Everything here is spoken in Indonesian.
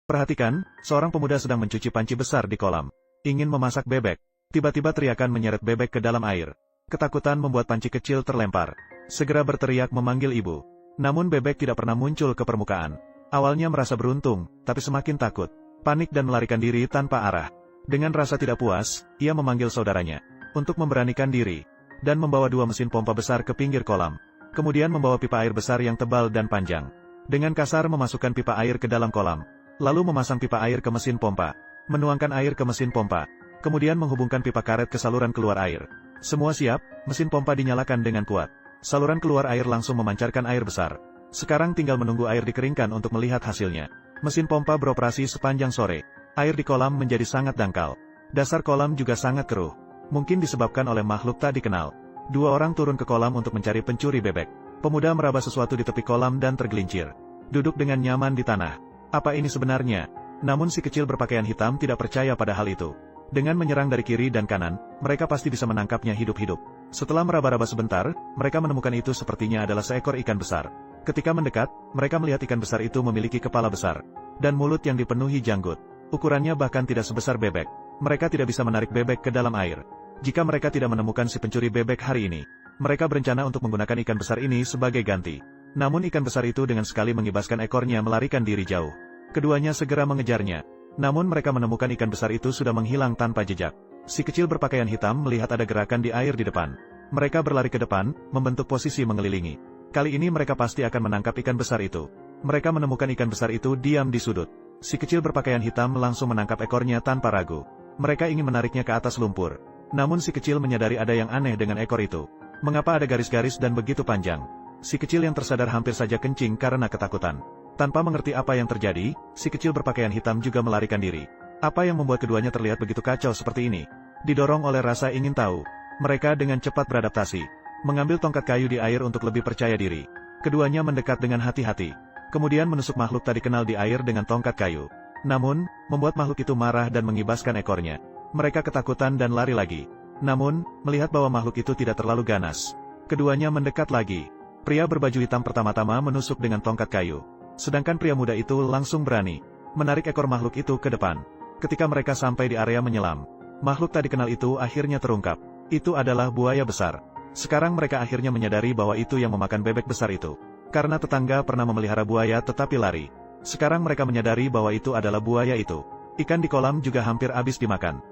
Perhatikan, seorang pemuda sedang mencuci panci besar di kolam. Ingin memasak bebek. Tiba-tiba teriakan menyeret bebek ke dalam air. Ketakutan membuat panci kecil terlempar. Segera berteriak memanggil ibu. Namun bebek tidak pernah muncul ke permukaan. Awalnya merasa beruntung, tapi semakin takut. Panik dan melarikan diri tanpa arah. Dengan rasa tidak puas, ia memanggil saudaranya untuk memberanikan diri, dan membawa 2 mesin pompa besar ke pinggir kolam. Kemudian membawa pipa air besar yang tebal dan panjang. Dengan kasar memasukkan pipa air ke dalam kolam. Lalu memasang pipa air ke mesin pompa. Menuangkan air ke mesin pompa. Kemudian menghubungkan pipa karet ke saluran keluar air. Semua siap, mesin pompa dinyalakan dengan kuat. Saluran keluar air langsung memancarkan air besar. Sekarang tinggal menunggu air dikeringkan untuk melihat hasilnya. Mesin pompa beroperasi sepanjang sore. Air di kolam menjadi sangat dangkal. Dasar kolam juga sangat keruh. Mungkin disebabkan oleh makhluk tak dikenal. 2 orang turun ke kolam untuk mencari pencuri bebek. Pemuda meraba sesuatu di tepi kolam dan tergelincir. Duduk dengan nyaman di tanah. Apa ini sebenarnya? Namun si kecil berpakaian hitam tidak percaya pada hal itu. Dengan menyerang dari kiri dan kanan, mereka pasti bisa menangkapnya hidup-hidup. Setelah meraba-raba sebentar, mereka menemukan itu sepertinya adalah seekor ikan besar. Ketika mendekat, mereka melihat ikan besar itu memiliki kepala besar. Dan mulut yang dipenuhi janggut. Ukurannya bahkan tidak sebesar bebek. Mereka tidak bisa menarik bebek ke dalam air. Jika mereka tidak menemukan si pencuri bebek hari ini, mereka berencana untuk menggunakan ikan besar ini sebagai ganti. Namun ikan besar itu dengan sekali mengibaskan ekornya melarikan diri jauh. Keduanya segera mengejarnya. Namun mereka menemukan ikan besar itu sudah menghilang tanpa jejak. Si kecil berpakaian hitam melihat ada gerakan di air di depan. Mereka berlari ke depan, membentuk posisi mengelilingi. Kali ini mereka pasti akan menangkap ikan besar itu. Mereka menemukan ikan besar itu diam di sudut. Si kecil berpakaian hitam langsung menangkap ekornya tanpa ragu. Mereka ingin menariknya ke atas lumpur. Namun si kecil menyadari ada yang aneh dengan ekor itu. Mengapa ada garis-garis dan begitu panjang? Si kecil yang tersadar hampir saja kencing karena ketakutan. Tanpa mengerti apa yang terjadi, si kecil berpakaian hitam juga melarikan diri. Apa yang membuat keduanya terlihat begitu kacau seperti ini? Didorong oleh rasa ingin tahu, mereka dengan cepat beradaptasi. Mengambil tongkat kayu di air untuk lebih percaya diri. Keduanya mendekat dengan hati-hati. Kemudian menusuk makhluk tak dikenal di air dengan tongkat kayu. Namun, membuat makhluk itu marah dan mengibaskan ekornya. Mereka ketakutan dan lari lagi. Namun, melihat bahwa makhluk itu tidak terlalu ganas, keduanya mendekat lagi. Pria berbaju hitam pertama-tama menusuk dengan tongkat kayu. Sedangkan pria muda itu langsung berani menarik ekor makhluk itu ke depan. Ketika mereka sampai di area menyelam, makhluk tak dikenal itu akhirnya terungkap. Itu adalah buaya besar. Sekarang mereka akhirnya menyadari bahwa itu yang memakan bebek besar itu. Karena tetangga pernah memelihara buaya tetapi lari. Sekarang mereka menyadari bahwa itu adalah buaya itu. Ikan di kolam juga hampir habis dimakan.